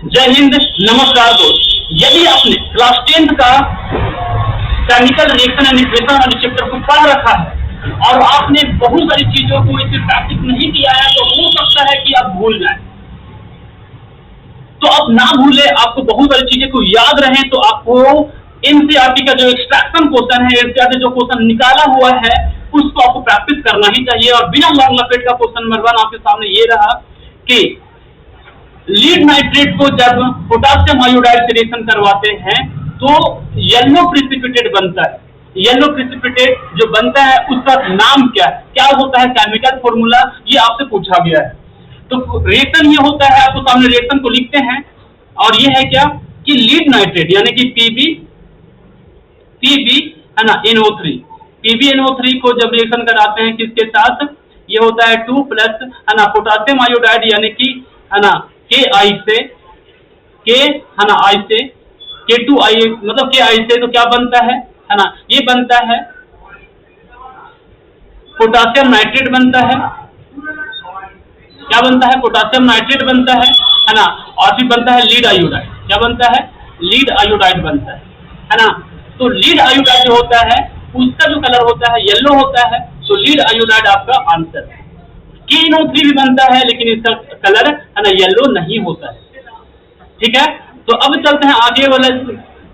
जय हिंद, नमस्कार दोस्त। यदि आपने क्लास 10th का केमिकल रिएक्शन एंड इक्वेशन वाले चैप्टर को पढ़ रखा है और आपने बहुत सारी चीजों को इसे प्रैक्टिस नहीं किया है, तो हो सकता है कि आप भूल जाएं। तो आप ना भूले, आपको बहुत सारी चीजें को याद रहे, तो आपको एनसीईआरटी का जो एक्सट्रैक्शन क्वेश्चन है, एनसीईआरटी जो क्वेश्चन निकाला हुआ है, उसको आपको प्रैक्टिस करना ही चाहिए। और बिना लॉन्ग लपेट का क्वेश्चन नंबर 1 आपके सामने ये रहा कि लीड नाइट्रेट को जब पोटासियम आयोडाइड से रिएक्शन करवाते हैं तो येलो प्रिसिपिटेट बनता है। येलो प्रिसिपिटेट जो बनता है उसका नाम क्या होता है, केमिकल फॉर्मूला, ये आपसे पूछा गया है। तो रिएक्शन ये होता है, आपको सामने रिएक्शन को लिखते हैं और ये है क्या कि लीड नाइट्रेट यानी कि पीबी है ना NO3, PbNO3 को जब रिएक्शन कराते हैं किसके साथ, ये होता है 2 प्लस है ना पोटासियम आयोडाइड यानी कि है ना KI से K2I मतलब KI से, तो क्या बनता है ना, ये बनता है पोटासियम नाइट्रेट बनता है। क्या बनता है, पोटासियम नाइट्रेट बनता है ना, और फिर बनता है लीड आयोडाइड। क्या बनता है, लीड आयोडाइड बनता है ना। तो लीड आयोडाइड जो होता है उसका जो कलर होता है येलो होता है, तो लीड आयोडाइड आपका आंसर है। KNO3 भी बनता है लेकिन इसका कलर है ना येलो नहीं होता है। ठीक है, तो अब चलते हैं आगे वाले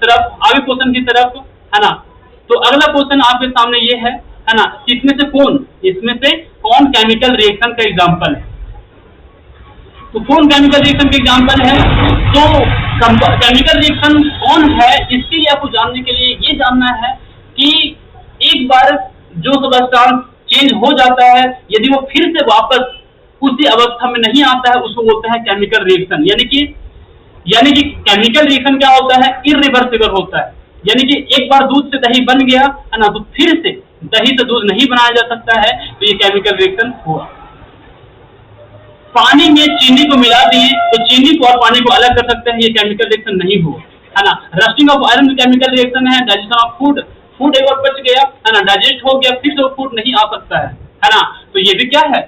तरफ, आगे क्वेश्चन की तरफ है ना। तो अगला क्वेश्चन आपके सामने ये है ना, इसमें से कौन केमिकल रिएक्शन का एग्जांपल है। तो कौन केमिकल रिएक्शन का एग्जांपल है, तो केमिकल रिएक्शन कौन है, इसके लिए आपको जानने के लिए ये जानना है कि एक बार जो सब्सटेंस चेंज हो जाता है, यदि वो फिर से वापस उसी अवस्था में नहीं आता है, उसको बोलते हैं केमिकल रिएक्शन। यानी कि केमिकल रिएक्शन क्या होता है, इरिवर्सिबल होता है। यानी कि एक बार दूध से दही बन गया है ना, तो फिर से दही से दूध नहीं बनाया जा सकता है, तो ये केमिकल रिएक्शन हुआ। पानी में चीनी को मिला दिए तो चीनी को और पानी को अलग कर सकते हैं, ये केमिकल रिएक्शन नहीं हुआ है ना। Rusting of iron chemical reaction है। डाइजेशन ऑफ फूड एक बार बच गया है ना, डाइजेस्ट हो गया, फिर से वो फूड नहीं आ सकता है ना। तो ये भी क्या है,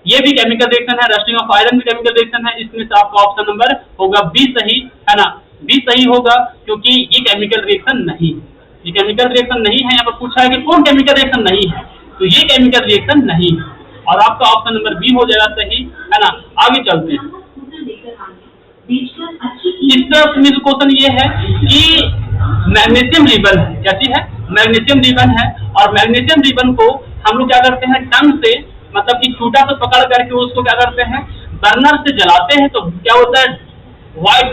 ये भी केमिकल रिएक्शन है। रस्टिंग ऑफ आयरन भी केमिकल रिएक्शन है। इसमें से आपका ऑप्शन नंबर होगा बी सही है ना, बी सही होगा, क्योंकि ये केमिकल रिएक्शन नहीं है। ये केमिकल रिएक्शन नहीं है। यहाँ पर पूछा है कि कौन केमिकल रिएक्शन नहीं है, तो ये केमिकल रिएक्शन नहीं है और आपका ऑप्शन नंबर बी हो जाएगा सही है ना। आगे चलते हैं। इस तरफ में क्वेश्चन ये है कि मैग्नीशियम रिबन है, क्या चीज है, मैग्नीशियम रिबन है। और मैग्नीशियम रिबन को हम लोग क्या करते हैं, टंग से मतलब कि छूटा से पकड़ करके उसको क्या करते हैं, बर्नर से जलाते हैं, तो क्या होता है, व्हाइट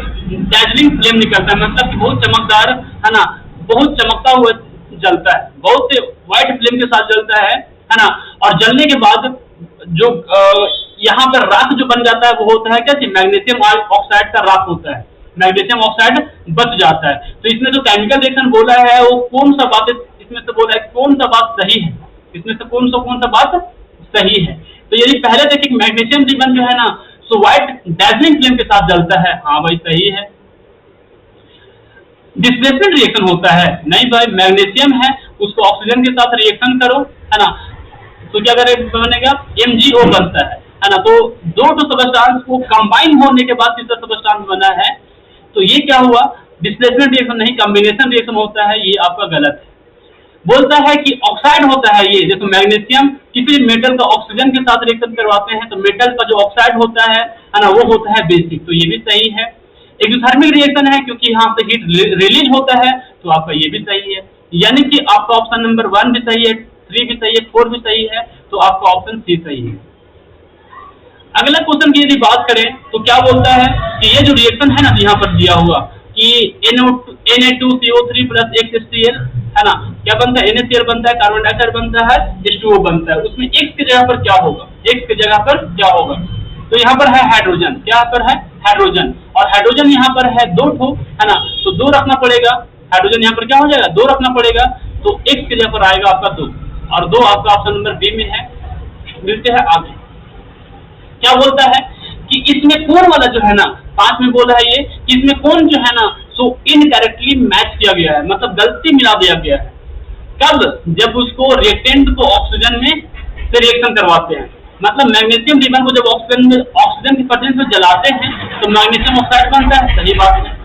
डैजलिंग फ्लेम निकलता है, मतलब कि बहुत चमकदार है ना, बहुत चमकता हुआ जलता है, बहुत से व्हाइट फ्लेम के साथ जलता है ना। और जलने के बाद जो यहाँ पर राख जो बन जाता है वो होता है क्या, मैग्नीशियम ऑक्साइड का राख होता है, मैग्नीशियम ऑक्साइड बच जाता है। तो इसमें जो केमिकल रिएक्शन बोला है वो कौन सा बात इसमें से बोला है, कौन सा बात सही है, इसमें से कौन सा बात सही है। तो यदि पहले देखिए मैग्नीशियम रिबन जो है ना, सो व्हाइट डैजलिंग फ्लेम के साथ जलता है, हाँ भाई सही है। डिस्प्लेसमेंट रिएक्शन होता है, नहीं भाई, मैग्नीशियम है उसको ऑक्सीजन के साथ रिएक्शन करो है ना, तो क्या बनेगा, MgO बनता है ना। तो दो सब्सटेंस को कंबाइन होने के बाद तीसरा सब्सटेंस बना है, तो ये क्या हुआ, डिस्प्लेसमेंट रिएक्शन नहीं, कॉम्बिनेशन रिएक्शन होता है, ये आपका गलत है। बोलता है कि ऑक्साइड होता है ये, जैसे मैग्नीशियम किसी मेटल का ऑक्सीजन के साथ रिएक्शन करवाते हैं, तो मेटल का जो ऑक्साइड होता है ना, वो होता है बेसिक, तो ये भी सही है। एक्सोथर्मिक रिएक्शन है क्योंकि यहाँ से हीट रिलीज होता है, तो आपका ये भी सही है। यानी कि आपका ऑप्शन नंबर 1 भी सही है, 3 भी सही है, 4 भी सही है, तो आपका ऑप्शन सी सही है। अगला क्वेश्चन की यदि बात करें तो क्या बोलता है कि ये जो रिएक्शन है ना, यहाँ पर दिया हुआ कि Na2CO3 प्लस HCl है ना, क्या बनता है, NaCl बनता है, कार्बन डाइऑक्साइड बनता है, H2O बनता है। उसमें X की जगह पर क्या होगा, X की जगह पर क्या होगा, तो यहाँ पर है हाइड्रोजन, क्या पर है हाइड्रोजन, और हाइड्रोजन यहाँ पर है 2 ठो है ना, तो 2 रखना पड़ेगा। हाइड्रोजन यहाँ पर क्या हो जाएगा, 2 रखना पड़ेगा, तो X की जगह पर आएगा आपका 2, और 2 आपका ऑप्शन नंबर बी में है। मिलते हैं आगे। क्या बोलता है कि इसमें कौन वाला जो है ना, 5 में बोला है ये कि इसमें कौन जो है ना, सो इनकरेक्टली मैच किया गया है, मतलब गलती मिला दिया गया है। कब, जब उसको रिएक्टेंट को ऑक्सीजन में से रिएक्शन करवाते हैं, मतलब मैग्नीशियम रिबन को जब ऑक्सीजन की प्रेजेंस में जलाते हैं तो मैग्नीशियम ऑक्साइड बनता है, सही बात है।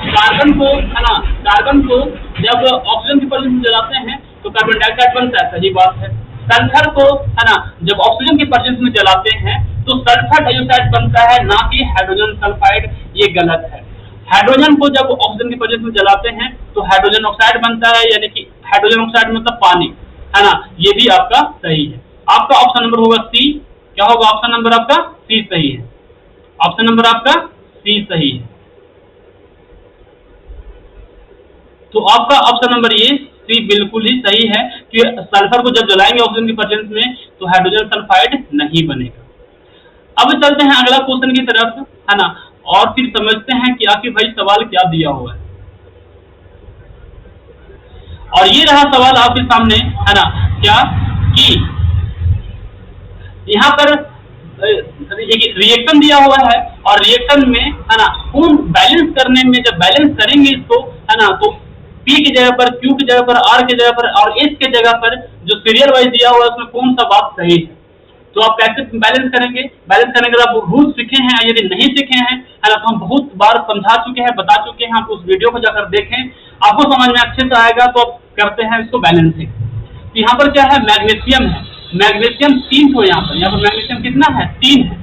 कार्बन को, है ना, कार्बन को जब ऑक्सीजन की प्रेजेंस में जलाते हैं तो कार्बन डाइऑक्साइड बनता है, सही बात है। सल्फर को, है ना, जब ऑक्सीजन की प्रेजेंस में जलाते हैं तो सल्फर डाइऑक्साइड बनता है, ना कि हाइड्रोजन सल्फाइड, ये गलत है। हाइड्रोजन को जब ऑक्सीजन की प्रेजेंस में जलाते हैं तो हाइड्रोजन ऑक्साइड बनता है, यानी कि हाइड्रोजन ऑक्साइड मतलब पानी, है ना, ये भी आपका सही है। आपका ऑप्शन नंबर होगा सी। क्या होगा ऑप्शन नंबर आपका? सी सही है। ऑप्शन नंबर आपका सी सही है। तो आपका ऑप्शन नंबर ये सी बिल्कुल ही सही है कि सल्फर को जब जलाएंगे ऑक्सीजन की प्रेजेंस में तो हाइड्रोजन सल्फाइड नहीं बनेगा। अब चलते हैं अगला क्वेश्चन की तरफ, है ना, और फिर समझते हैं कि आखिर भाई सवाल क्या दिया हुआ है। और ये रहा सवाल आपके सामने, है ना, क्या कि यहाँ पर एक रिएक्शन दिया हुआ है और रिएक्शन में, है ना, कौन बैलेंस करने में, जब बैलेंस करेंगे इसको, है ना, तो P की जगह पर, Q की जगह पर, R की जगह पर और S की जगह पर जो सीरियल वाइज दिया हुआ है उसमें कौन सा बात सही है। तो आप कैसे बैलेंस करेंगे? बैलेंस करने के बाद आप रूल सीखे हैं, यदि नहीं सीखे हैं, है ना, तो हम बहुत बार समझा चुके हैं, बता चुके हैं, आप उस वीडियो को जाकर देखें, आपको समझ में अच्छे से आएगा। तो आप करते हैं इसको बैलेंसिंग। तो यहाँ पर क्या है? मैग्नीशियम है। मैग्नीशियम 3 को यहाँ पर मैग्नीशियम कितना है? 3 है।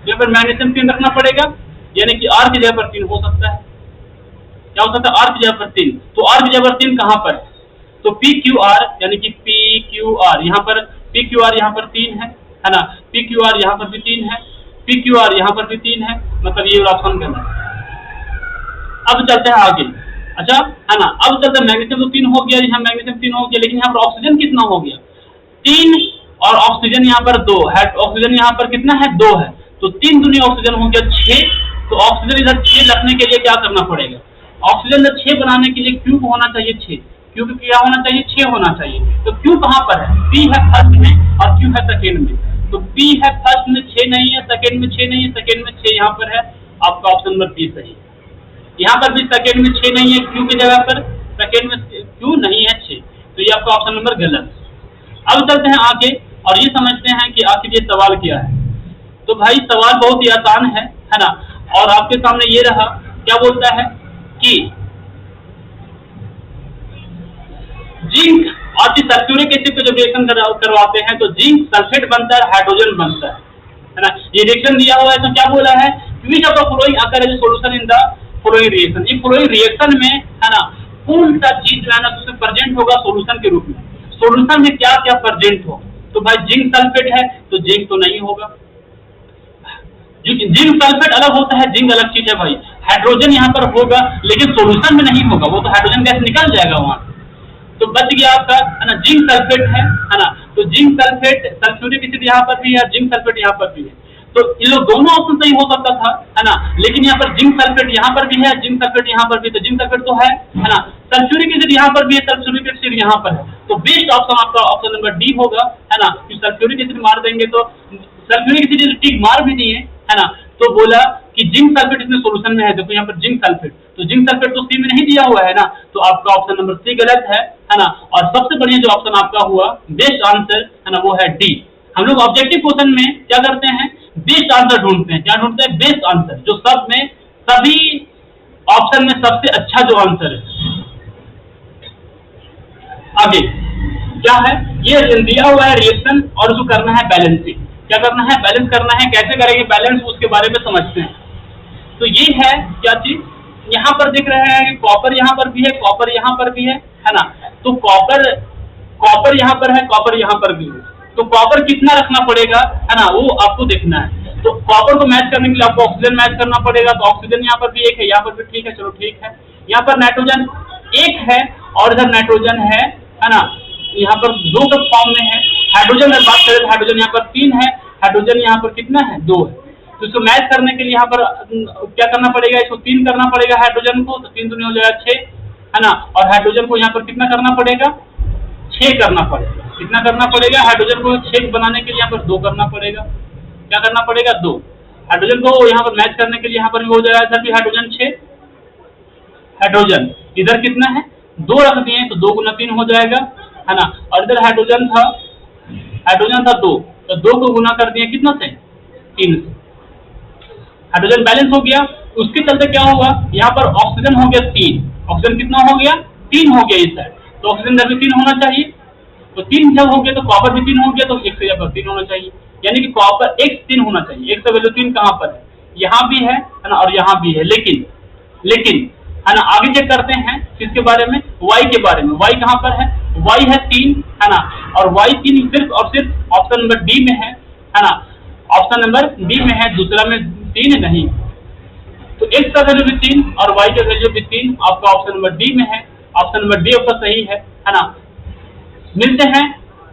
यहाँ पर मैग्नीशियम 3 रखना पड़ेगा, यानी कि R की जगह पर 3 हो सकता है। क्या हो सकता है? R की जगह पर 3। तो R की जगह पर 3 कहाँ पर है? तो PQR, यानी कि PQR यहाँ पर, PQR यहाँ पर 3 है ना, PQR यहाँ पर भी 3 है, PQR यहाँ पर भी 3 है, मतलब ये ऑप्शन करना है। अब चलते हैं आगे। अच्छा, है ना, अब चलते हैं, मैग्नीशियम तो 3 हो गया, यहाँ मैग्नीशियम 3 हो गया, लेकिन यहाँ पर ऑक्सीजन कितना हो गया? 3 और ऑक्सीजन यहाँ पर 2 है। ऑक्सीजन यहाँ पर कितना है? 2 है। तो 3 दूनी ऑक्सीजन हो गया 6। तो ऑक्सीजन इधर 6 रखने के लिए क्या करना पड़ेगा? ऑक्सीजन इधर 6 बनाने के लिए Q होना चाहिए 6। Q क्या होना चाहिए? 6 होना चाहिए। तो Q कहाँ पर है? P है फर्स्ट में और Q है सेकेंड में। तो P है फर्स्ट में 6 नहीं है, सेकेंड में 6 नहीं है, सेकेंड में 6 यहाँ पर है। आपका ऑप्शन नंबर बी सही है। यहाँ पर भी सेकेंड में 6 नहीं है, Q की जगह पर सेकेंड में Q नहीं है 6, तो ये आपका ऑप्शन नंबर गलत है। अब चलते हैं आगे और ये समझते हैं कि आखिर ये सवाल क्या है। तो भाई सवाल बहुत ही आसान है ना, और आपके सामने ये रहा, क्या बोलता है कि जिंक और सल्फ्यूरिक एसिड को जब रिएक्शन करवाते हैं तो जिंक सल्फेट बनता है, हाइड्रोजन बनता है ना। ये रिएक्शन दिया हुआ है, तो क्या बोला है? Which of the following occur as solution in the following reaction. ये फॉलोइंग रिएक्शन में, है ना, कौन सा चीज जो है ना उसमें प्रेजेंट होगा सॉल्यूशन के रूप में। सॉल्यूशन में क्या क्या प्रेजेंट हो? तो भाई जिंक सल्फेट है, तो जिंक तो नहीं होगा। जिंक सल्फेट अलग होता है, जिंक अलग चीज है भाई। हाइड्रोजन यहाँ पर होगा लेकिन सॉल्यूशन में नहीं होगा, वो तो हाइड्रोजन गैस निकल जाएगा वहां। तो बच गया आपका, है ना, जिंक सल्फेट है ना। तो जिंक सल्फेट, सल्फ्यूरिक एसिड यहाँ पर भी है, जिंक सल्फेट यहाँ पर भी है। तो इन लोग दोनों ऑप्शन सही हो सकता था, है ना, लेकिन यहाँ पर जिंक सल्फेट यहाँ पर भी है, जिंक सल्फेट यहाँ पर भी, तो जिंक सल्फेट तो है ना। सल्फ्यूरिक एसिड यहाँ पर भी है, सल्फ्यूरिक एसिड यहाँ पर है। तो बेस्ट ऑप्शन आपका ऑप्शन नंबर डी होगा, है ना। सल्फ्यूरिक एसिड मार देंगे तो सल्फ्यूरिक एसिड ठीक मार भी दिए, है ना। तो बोला कि जिंक सल्फेट इसमें सॉल्यूशन में है, देखो यहाँ पर जिंक सल्फेट, तो जिंक सल्फेट तो सी में नहीं दिया हुआ है ना, तो आपका ऑप्शन नंबर सी गलत है ना। और सबसे बढ़िया जो ऑप्शन आपका हुआ बेस्ट आंसर, है ना, वो है डी। हम लोग ऑब्जेक्टिव क्वेश्चन में क्या करते हैं? बेस्ट आंसर ढूंढते हैं। क्या ढूंढते हैं? बेस्ट आंसर, जो सब में, सभी ऑप्शन में सबसे अच्छा जो आंसर है। आगे क्या है? ये दिया हुआ है रिएक्शन और उसको करना है बैलेंसिंग। क्या करना है? बैलेंस करना है। कैसे करेंगे बैलेंस, उसके बारे में समझते हैं। तो ये है क्या चीज, यहाँ पर देख रहे हैं कि कॉपर यहाँ पर भी है, कॉपर यहाँ पर भी है ना। तो कॉपर यहाँ पर है, कॉपर यहाँ पर भी है। तो कॉपर कितना रखना पड़ेगा, है ना, वो आपको देखना है। तो कॉपर को मैच करने के लिए आपको ऑक्सीजन मैच करना पड़ेगा। तो ऑक्सीजन यहाँ पर भी एक है, यहाँ पर भी ठीक है, चलो ठीक है। यहाँ पर नाइट्रोजन एक है और इधर नाइट्रोजन है ना। यहाँ पर 2 के फॉर्म में है। हाइड्रोजन अगर बात करें तो हाइड्रोजन यहाँ पर 3 है, हाइड्रोजन यहाँ पर कितना है? 2 है। तो इसको मैच करने के लिए यहाँ पर क्या करना पड़ेगा? इसको 3 करना पड़ेगा हाइड्रोजन को, तो 3 दूनी हो जाएगा 6, है ना। और हाइड्रोजन को यहाँ पर कितना करना पड़ेगा? 6 करना पड़ेगा। कितना करना पड़ेगा? हाइड्रोजन को 6 बनाने के लिए यहाँ पर 2 करना पड़ेगा। क्या करना पड़ेगा? 2। हाइड्रोजन को यहाँ पर मैच करने के लिए यहाँ पर भी हो जाएगा, इधर भी हाइड्रोजन 6, हाइड्रोजन इधर कितना है? 2 रख दिए, तो 2 गुना 3 हो जाएगा, है ना। और इधर हाइड्रोजन था 2, तो 2 को गुना कर दिए कितना से? 3 से। हाइड्रोजन बैलेंस हो गया। उसके चलते क्या होगा, यहाँ पर ऑक्सीजन हो गया 3, ऑक्सीजन कितना हो गया 3 हो गया इस साइड, तो ऑक्सीजन इधर भी 3 होना चाहिए, तो 3 जब हो गया तो कॉपर भी 3 हो गया, तो x की जगह पर 3 होना चाहिए, यानी कि कॉपर x 3 होना चाहिए। x का वैल्यू 3 कहाँ पर है, यहाँ भी है ना, और यहाँ भी है, लेकिन है ना आगे चेक करते हैं किसके बारे में, y के बारे में। y कहाँ पर है, y है 3 है ना, और y 3 सिर्फ और सिर्फ ऑप्शन नंबर डी में है ना, ऑप्शन नंबर डी में है, दूसरा में 3 नहीं। तो x का वैल्यू भी 3 और y का वैल्यू भी 3, आपका ऑप्शन नंबर डी में है, ऑप्शन नंबर डी आपका सही है ना। मिलते हैं,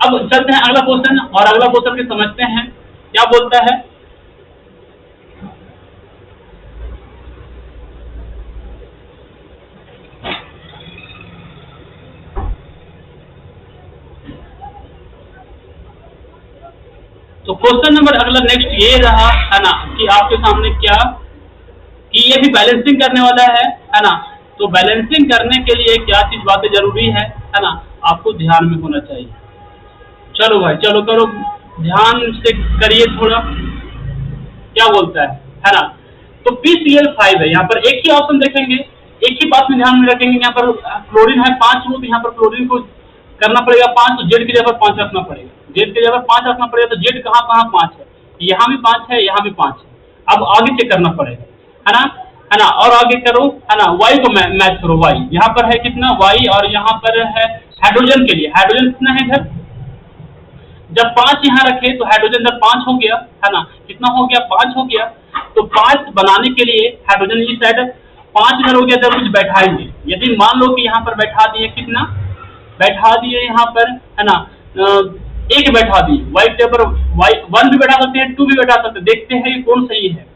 अब चलते हैं अगला क्वेश्चन, और अगला क्वेश्चन के समझते हैं क्या बोलता है। तो क्वेश्चन नंबर अगला नेक्स्ट ये रहा है ना, कि आपके सामने क्या, कि ये भी बैलेंसिंग करने वाला है ना। तो बैलेंसिंग करने के लिए क्या चीज बातें जरूरी है ना, आपको ध्यान में होना चाहिए। चलो भाई चलो करो, ध्यान से करिए थोड़ा, क्या बोलता है ना। तो PCl5 है, यहाँ पर एक ही ऑप्शन देखेंगे, एक ही बात में ध्यान में रखेंगे, यहाँ पर क्लोरीन है 5 तो यहाँ पर क्लोरीन को करना पड़ेगा 5, तो जेड की जगह पर 5 रखना पड़ेगा, जेड की जगह पर 5 रखना पड़ेगा, तो जेड कहाँ 5 है, यहाँ भी 5 है, यहाँ भी 5 है। अब आगे चेक करना पड़ेगा है ना, और आगे करो है ना, वाई को मैच करो, वाई यहाँ पर है कितना वाई, और यहाँ पर है हाइड्रोजन के लिए, हाइड्रोजन कितना है इधर, जब 5 यहाँ रखे तो हाइड्रोजन इधर 5 हो गया है ना, कितना हो गया 5 हो गया। तो 5 बनाने के लिए हाइड्रोजन इस साइड 5 इधर हो गया, इधर कुछ बैठाएंगे, यदि मान लो कि यहाँ पर बैठा दिए, कितना बैठा दिए यहाँ पर है ना, एक बैठा दिए, वाई के ऊपर वाई 1 भी बैठा सकते हैं, 2 भी बैठा सकते हैं, देखते हैं कि कौन सही है।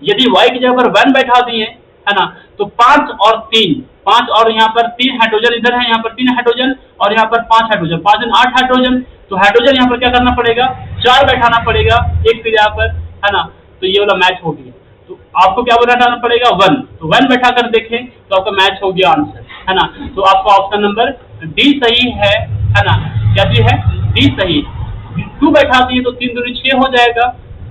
यदि y की जगह पर 1 बैठा दिए है ना, तो 5 और 3, 5 और यहाँ पर 3 हाइड्रोजन इधर है, यहाँ पर 3 हाइड्रोजन और यहाँ पर 5 हाइड्रोजन, 5 और 8 हाइड्रोजन, तो हाइड्रोजन यहाँ पर क्या करना पड़ेगा 4 बैठाना पड़ेगा एक की जगह पर है ना, तो ये वाला मैच हो गया। तो आपको क्या बैठाना पड़ेगा 1, तो 1 बैठा कर देखें तो आपका मैच हो गया आंसर है ना। तो आपका ऑप्शन नंबर डी सही है ना, क्या चीज है डी सही। 2 बैठा दिए तो 3 दूनी 6 हो जाएगा,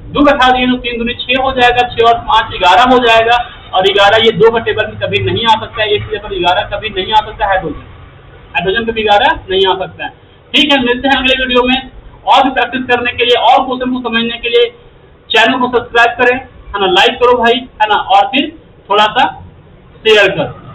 2 बैठा दिए तो 3 दूनी 6 हो जाएगा, 6 और 5 11 हो जाएगा, और 11 ये 2 का टेबल में कभी नहीं आ सकता है, एक जगह पर 11 कभी नहीं आ सकता है, हाइड्रोजन कभी 11 नहीं आ सकता है। ठीक है, मिलते हैं अगले वीडियो में, और भी प्रैक्टिस करने के लिए और क्वेश्चन को समझने के लिए चैनल को सब्सक्राइब करें है ना, लाइक करो भाई है ना, और फिर थोड़ा सा शेयर करो।